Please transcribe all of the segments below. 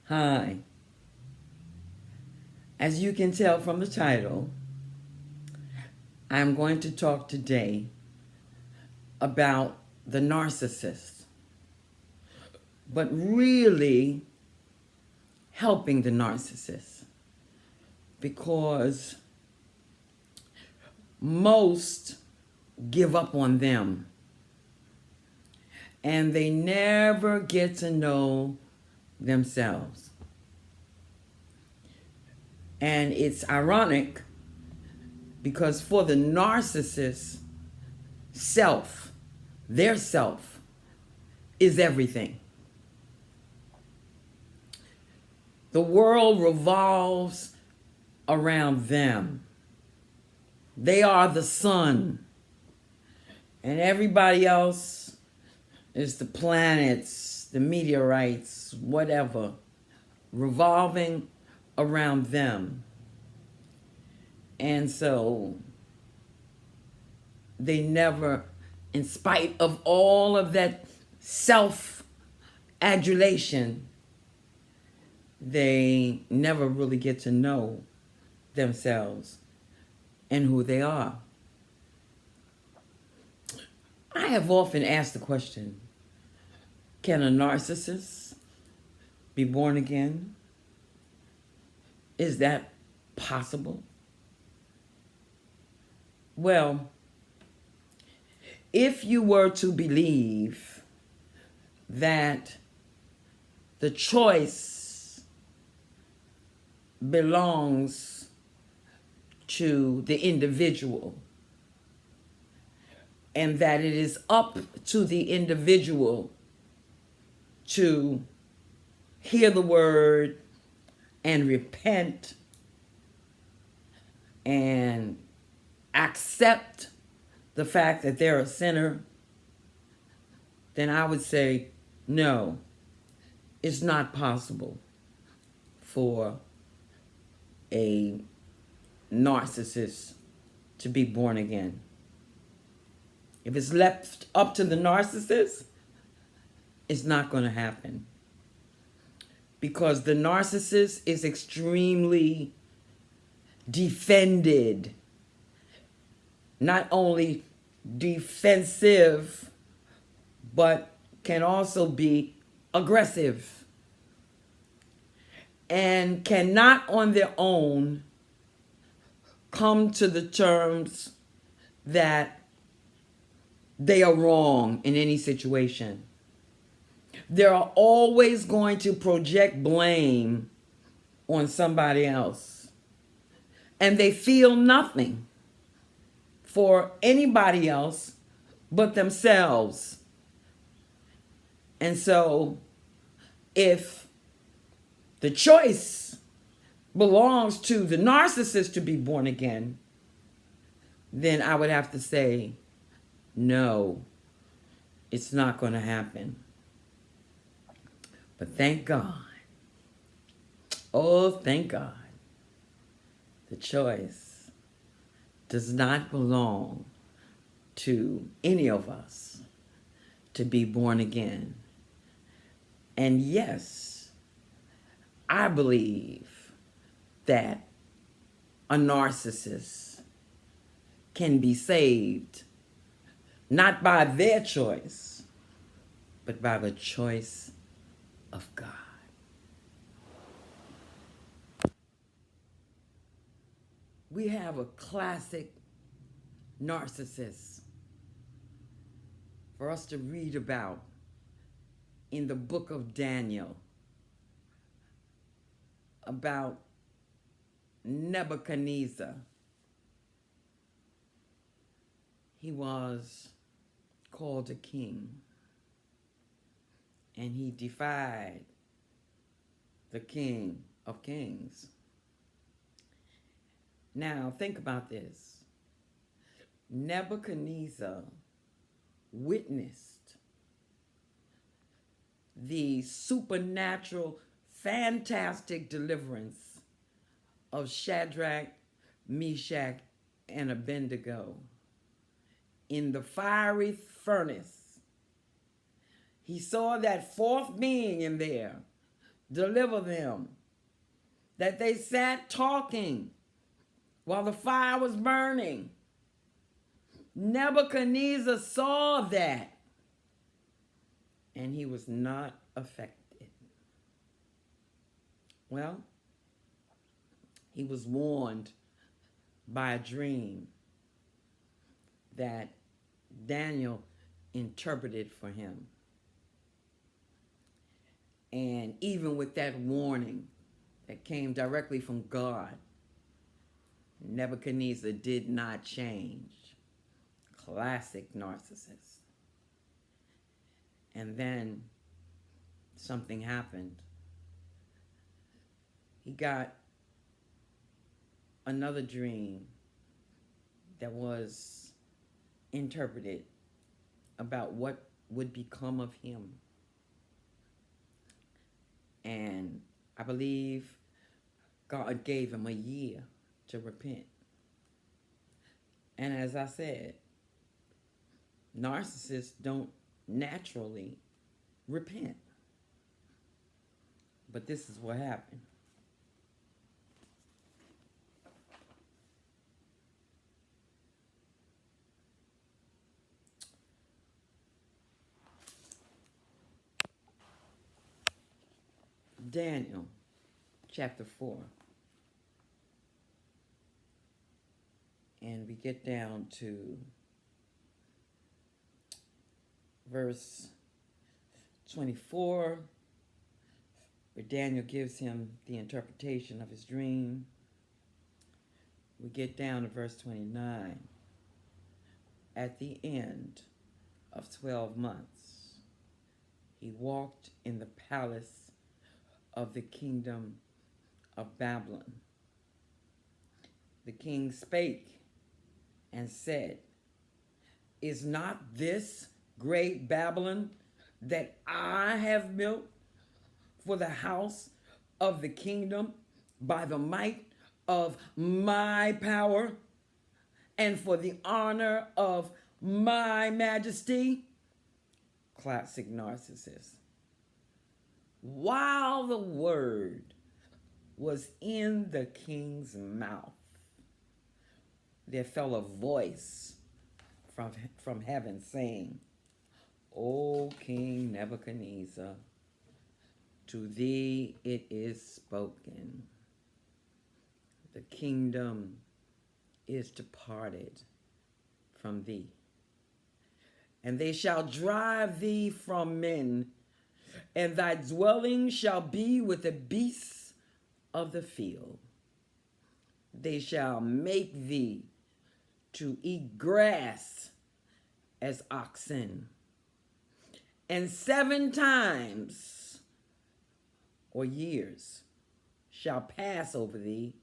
Hi. As you can tell from the title, I'm going to talk today about the narcissist, but really helping the narcissist, because most give up on them and they never get to know themselves. And it's ironic because for the narcissist, their self, is everything. The world revolves around them. They are the sun, and everybody else is the planets, the meteorites, whatever, revolving around them. And so they never, in spite of all of that self-adulation, they never really get to know themselves and who they are. I have often asked the question, can a narcissist be born again? Is that possible? Well, if you were to believe that the choice belongs to the individual and that it is up to the individual to hear the word and repent and accept the fact that they're a sinner, then I would say, no, it's not possible for a narcissist to be born again. If it's left up to the narcissist, it's not going to happen. Because the narcissist is extremely defended. Not only defensive, but can also be aggressive. And cannot on their own come to the terms that they are wrong in any situation. They're always going to project blame on somebody else. And they feel nothing for anybody else but themselves. And so, if the choice belongs to the narcissist to be born again, then I would have to say, no, it's not going to happen. But thank God, oh, thank God, the choice does not belong to any of us to be born again. And yes, I believe that a narcissist can be saved, not by their choice, but by the choice of God. We have a classic narcissist for us to read about in the book of Daniel, about Nebuchadnezzar. He was called a king, and he defied the King of Kings. Now, think about this. Nebuchadnezzar witnessed the supernatural, fantastic deliverance of Shadrach, Meshach, and Abednego in the fiery furnace. He saw that fourth being in there deliver them. That they sat talking while the fire was burning. Nebuchadnezzar saw that, and he was not affected. Well, he was warned by a dream that Daniel interpreted for him. And even with that warning that came directly from God, Nebuchadnezzar did not change. Classic narcissist. And then something happened. He got another dream that was interpreted about what would become of him. And I believe God gave him a year to repent. And as I said, narcissists don't naturally repent. But this is what happened. Daniel chapter 4. And we get down to verse 24, where Daniel gives him the interpretation of his dream. We get down to verse 29. At the end of 12 months, he walked in the palace of the kingdom of Babylon. The king spake and said, is not this great Babylon that I have built for the house of the kingdom by the might of my power and for the honor of my majesty? Classic narcissist. While the word was in the king's mouth, there fell a voice from heaven saying, O King Nebuchadnezzar, to thee it is spoken. The kingdom is departed from thee, and they shall drive thee from men, and thy dwelling shall be with the beasts of the field. They shall make thee to eat grass as oxen, and 7 times or years shall pass over thee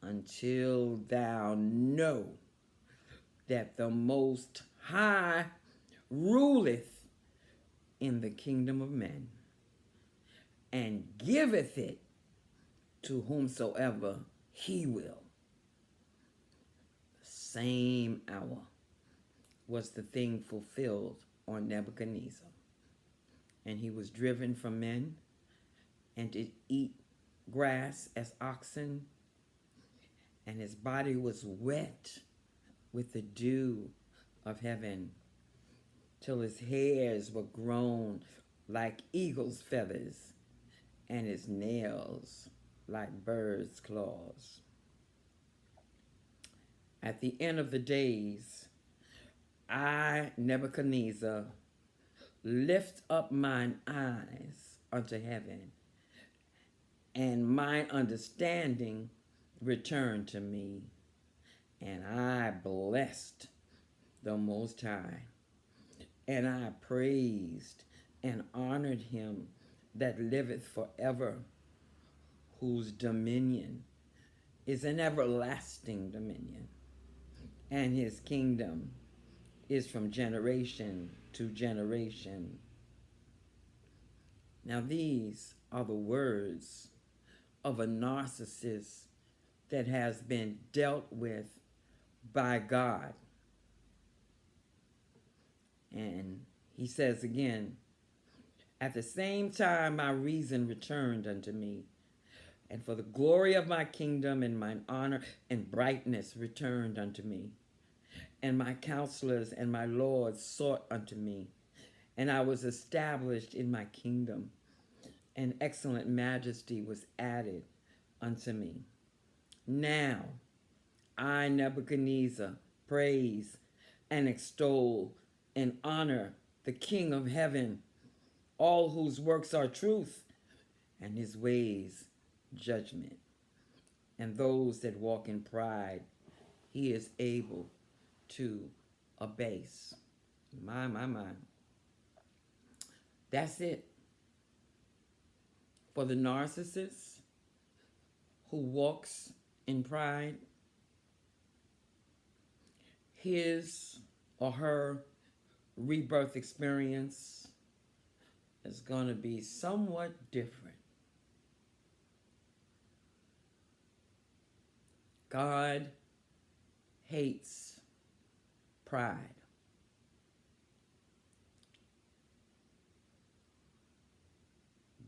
until thou know that the Most High ruleth in the kingdom of men, and giveth it to whomsoever he will. The same hour was the thing fulfilled on Nebuchadnezzar, and he was driven from men, and did eat grass as oxen, and his body was wet with the dew of heaven, till his hairs were grown like eagle's feathers, and his nails like birds' claws. At the end of the days, I, Nebuchadnezzar, lift up mine eyes unto heaven, and mine understanding returned to me, and I blessed the Most High, and I praised and honored him that liveth forever, whose dominion is an everlasting dominion, and his kingdom is from generation to generation. Now these are the words of a narcissist that has been dealt with by God. And he says again, At the same time, my reason returned unto me, and for the glory of my kingdom and mine honor and brightness returned unto me. And my counselors and my lords sought unto me, and I was established in my kingdom, and excellent majesty was added unto me. Now I, Nebuchadnezzar, praise and extol and honor the King of heaven, all whose works are truth, and his ways judgment. And those that walk in pride, he is able to abase. My. That's it. For the narcissist who walks in pride, his or her rebirth experience is going to be somewhat different. God hates pride.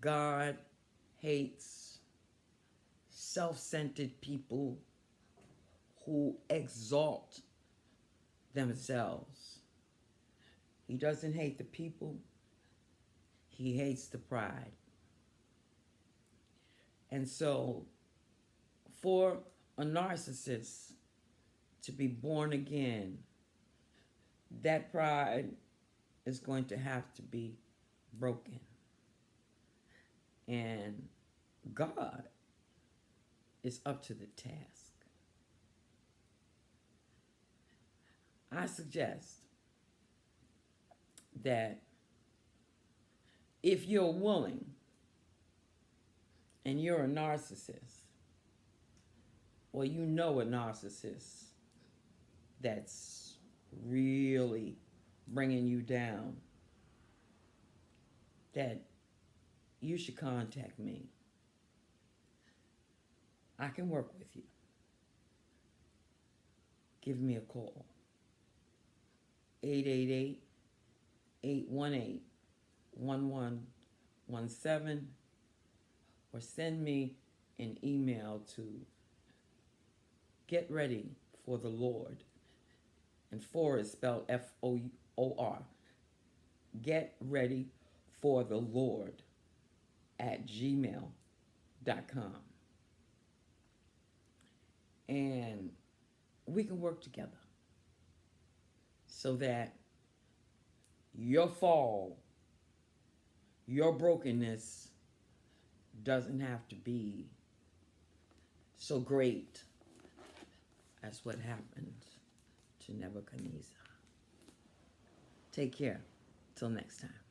God hates self-centered people who exalt themselves. He doesn't hate the people. He hates the pride. And so, for a narcissist to be born again, that pride is going to have to be broken. And God is up to the task. I suggest that if you're willing and you're a narcissist, or you know a narcissist that's really bringing you down, that you should contact me. I can work with you. Give me a call. 888-818-1117, or send me an email to Get Ready for the Lord, and for is spelled F-O-O-R, Get Ready for the Lord @gmail.com. And we can work together so that your fall, your brokenness doesn't have to be so great as what happened to Nebuchadnezzar. Take care. Till next time.